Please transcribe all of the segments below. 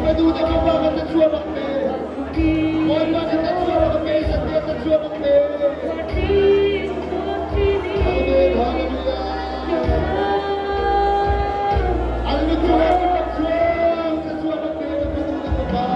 Paduda ka bakit na chua ng me? Boy, bakit na chua ng me? Sa tiyan na chua ng me? Amen, hallelujah. Ano na chua ng me? Sa chua ng me? Sa paduda ka ba?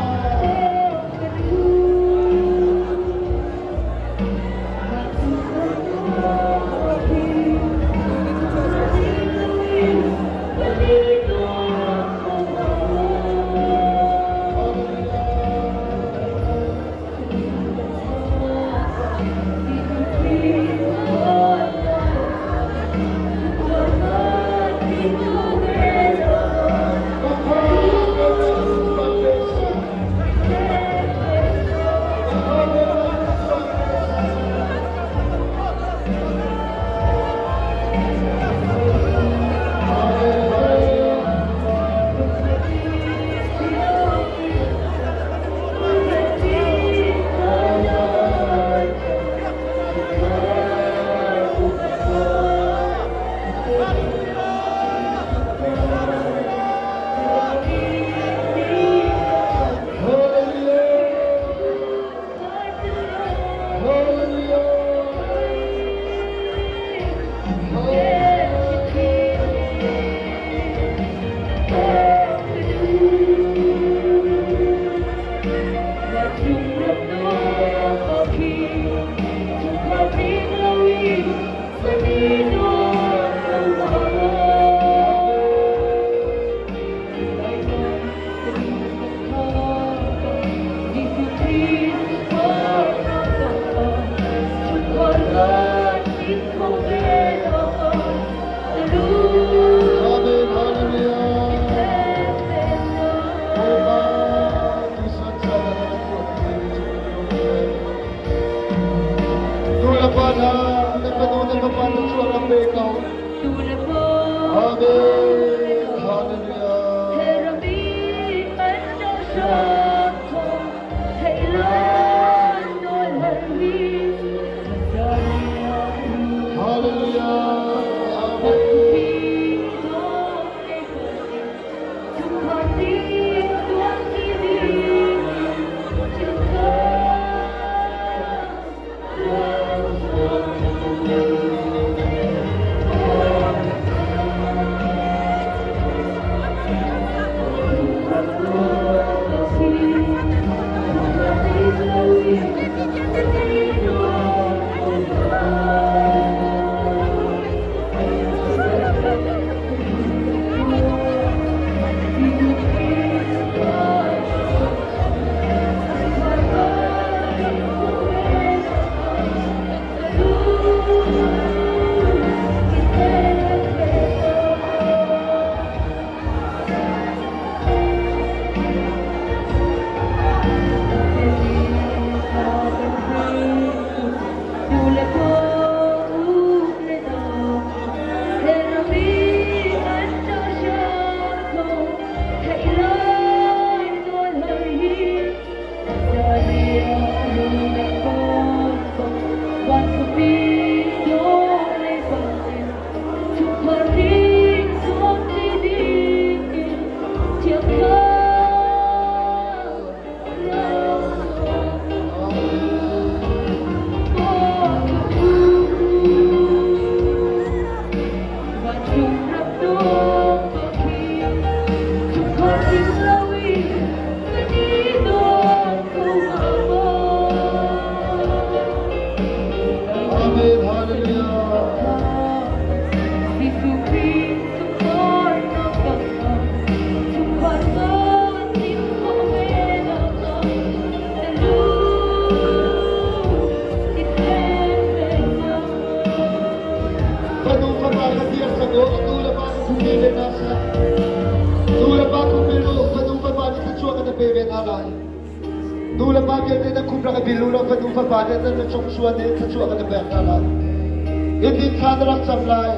Nula bagay din ang kubra ka bilula pa nung pabada na natsoksuan din sa suwa ka na bertalan. Hindi kadarak samlay.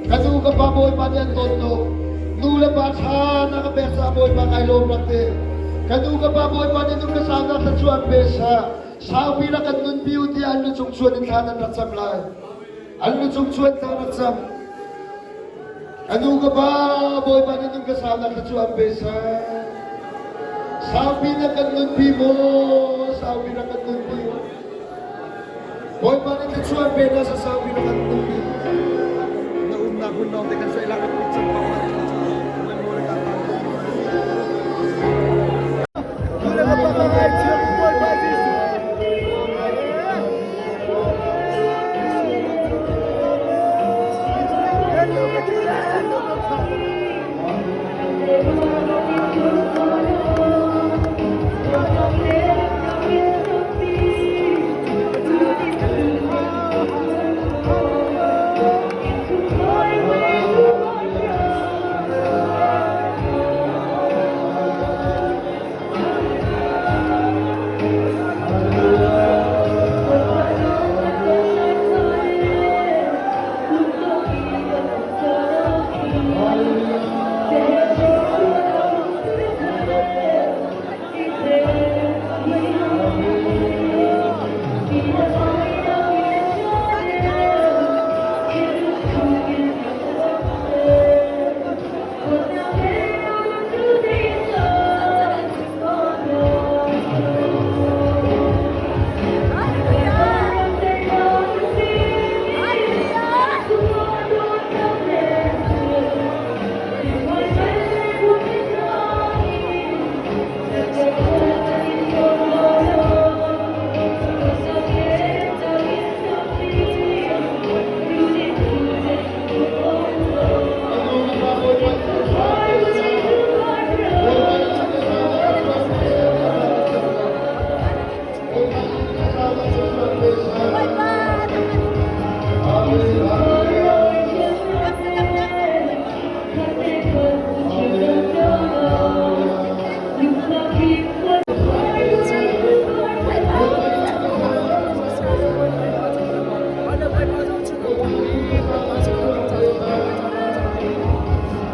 Kadu ka pa mo pa niyan tondo. Nula ba sa nakabersa mo pa kay lomrate. Kadu ka pa mo pa niyan nung kasama sa suwa besa. Sa pila ka nun beauty ang natsoksuan din kadarak samlay. Ang natsoksuan kadarak sam. Kadu ka pa mo pa niyan nung kasama sa suwa besa. Sabi na kanunpi mo, sabi na kanunpi mo. Boy, panik at suwan, pena sa sabi na kanunpi. Nauna-gunaw, tekan sa ilang pizza pa. Wala ka pa kahit siya, boy, basis.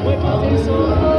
Wait,